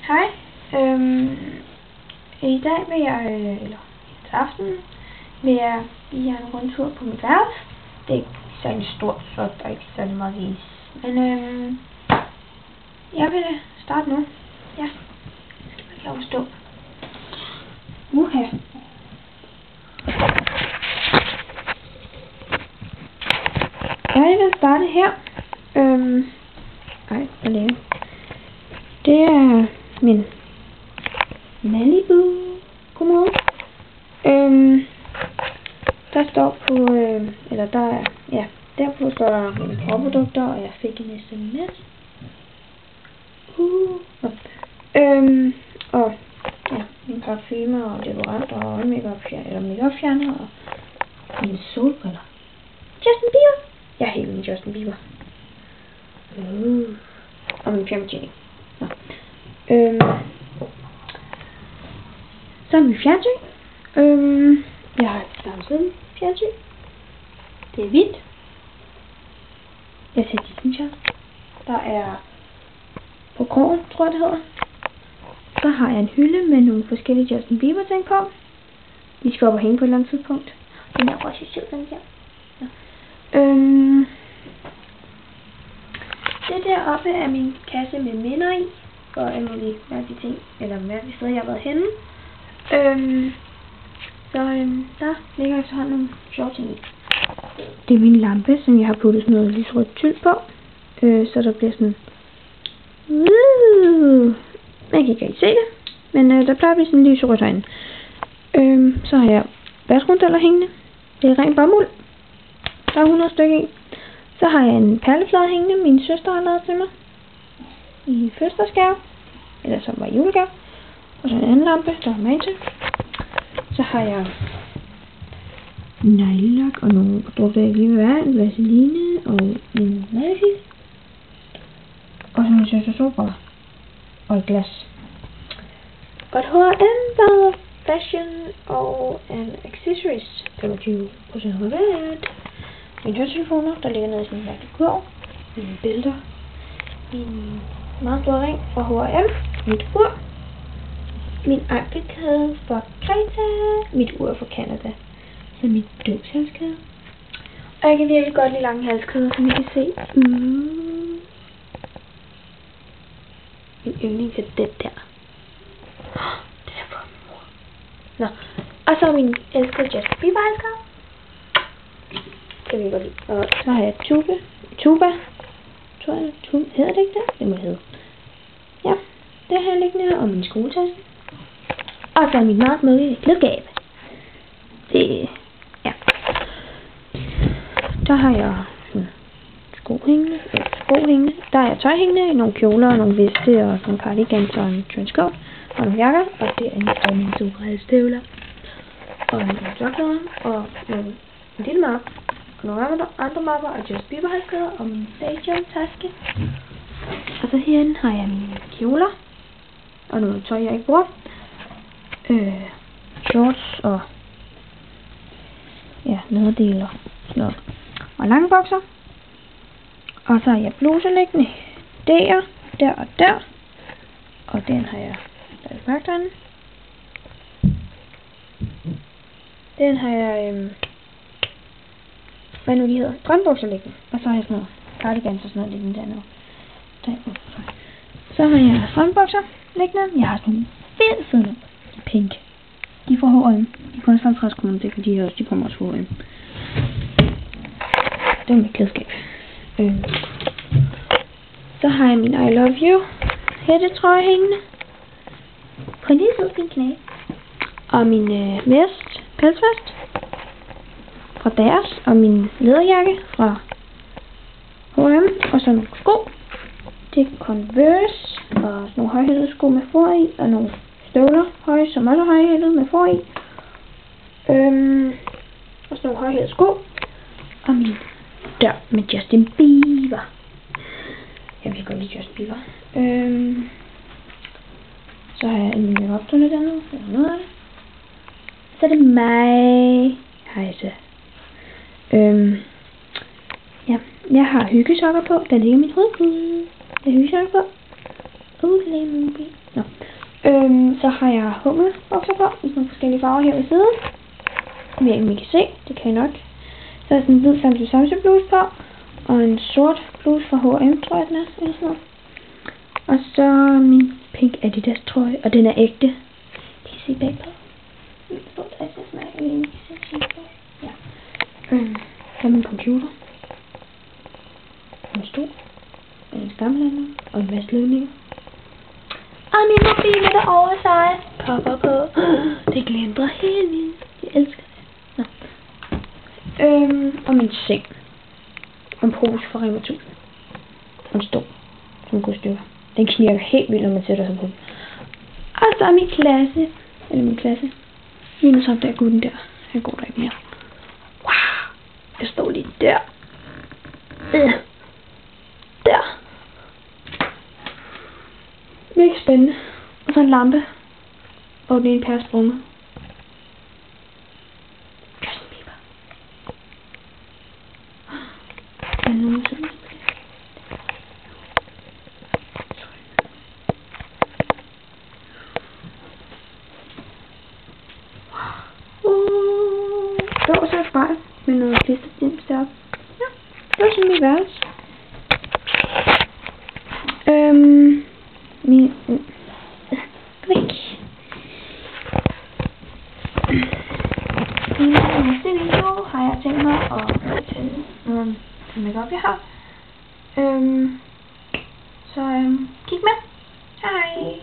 Hej. I dag vil jeg, eller i aften, vil jeg give jer en rundtur på mit værelse. Det er ikke særlig stort, så der er ikke særlig meget vis. Men jeg vil starte nu. Ja, jeg skal lov at stå. Her. Jeg vil starte her. Hvad laver jeg? Det er min Malibu kommode. Der står på, eller der er, ja, derpå står der mine forprodukter, og jeg fik en sms. Og ja, mine parfumer og deodoranter og make-up-fjerner og mine solbriller. Justin Bieber. Jeg er helt med Justin Bieber. Og min fjernbetjening. Så er min fjernsyn. Jeg har et Samsung fjernsyn. Det er hvidt. Jeg ser Disney Channel. Der er på krogen, tror jeg det hedder. Så har jeg en hylde med nogle forskellige Justin Bieber ting på. De skal op og hænge på et eller andet tidspunkt. Den er også sød, den her. Ja. Det deroppe er min kasse med minder i. Og alle mulige mærkelige ting, eller mærkelige steder, jeg har været henne. Der ligger så nogle sjove ting i. Det er min lampe, som jeg har puttet sådan noget lyserødt tyld på. Så der bliver sådan... Man kan ikke rigtig se det, men der plejer at blive sådan lyserødt herinde. Så har jeg vaskemodeller hængende. Det er ren bomuld. Der er 100 stykker i. Så har jeg en perleflade hængende, min søster har lavet til mig. I fødselsdagsgave. Eller som var julegave. Og så en anden lampe, der er med til. Så har jeg neglelak og nogle produkter, jeg lige vil være. En vaseline og en madfis. Og så min søsters solbriller. Og et glas. Og et H&M, der fashion og en accessories. 25% rabat. Mine høretelefoner, der ligger nede i sådan en mærkelig kurv. Mine bælter. Min meget store ring fra H&M. Mit ur. Min ankelkæde fra Kreta. Mit ur fra Canada. Så mit dødshalskæde. Og jeg kan virkelig godt lide lange halskæder, som I kan se. Min yndling til den der. Det er fra min mor. Nå. Og så min elskede Justin Bieber halskæde. Det vil jeg godt lide. Og så har jeg tuba. Tror jeg, hedder det ikke det? Det må det hedde. Ja, det har jeg liggende her. Og min skoletaske. Og så er mit meget smukke klædeskab. Det, ja. Der har jeg sko hængende. Der er tøj hængende, nogle kjoler og nogle veste og nogle cardigans og en trenchcoat og nogle jakker. Og det er mine solbrilstøvler. Og nogle tørklæder og en lille mappe. Og nogle andre mapper og Justin Bieber halskæder og min stadion-taske. Og så herinde har jeg mine kjoler. Og noget tøj, jeg ikke bruger. Shorts og ja, nederdel og sådan noget. Og lange bukser. Og så har jeg bluser liggende der og der. Og den har jeg lavet mærke derinde. Den har jeg hvad nu de hedder? Strømbukser liggende. Og så har jeg sådan noget cardigans og sådan noget liggende dernede. Så har jeg strømbukser liggende. Jeg har sådan nogle fede pink. De er fra H&M. De koster 50 kroner, det kan de også. De kommer også fra H&M. Det er mit klædeskab. Så har jeg min I Love You hættetrøje hængende. På en lille sød fin knæ. Og min vest, pelsvest fra deres. Og min læderjakke fra H&M. Og så nogle sko. Det er Converse. Og sådan nogle højhælede sko med for i. Og nogle støvler høje, som også er højhælede med for i. Og sådan nogle højhælede sko. Og min dør med Justin Bieber. Jeg vil godt lide Justin Bieber. Så har jeg en make-up-tone dernede. Eller noget af det. Så er det mig. Hejse. Ja, jeg har hyggesokker på. Der ligger mit hovedpude. Jeg har hyggesokker på. Kan lægge min mobil. Nå. Så har jeg hummelbukser på i nogle forskellige farver her ved siden. Som jeg ikke kan se, det kan jeg nok. Så er sådan en hvid Samsø bluse på, og en sort bluse fra H&M, tror jeg den er, eller sådan noget. Og så min pink Adidas trøje, og den er ægte. Kan I se bagpå? Der står Adidas-mærke, eller ikke kan se bagpå. Ja. Så er min computer. En stol. En skamlander, og en masse ledninger. Og min mobil er derovre sig. Popper på. Det glimrer helt vildt. Jeg elsker det. Nå. Og min seng. Og en pose fra Rema 1000. Og en stol. Som kostymer. Den knirker helt vildt, når man sætter sig på. Og så er min klasse. Eller min klasse. Minus ham der gutten der. Han går der ikke mere. Wow. Jeg står lige der. Der. Virkelig spændende. Og så en lampe. Og den ene pære sprunget. Justin Bieber. Der er nogen sådan. Der var så et spejl med noget klisterdims deroppe. Ja, det var sådan mit værelse. I næste video har jeg tænkt mig at fortælle noget makeup jeg har. Så kig med. Hej.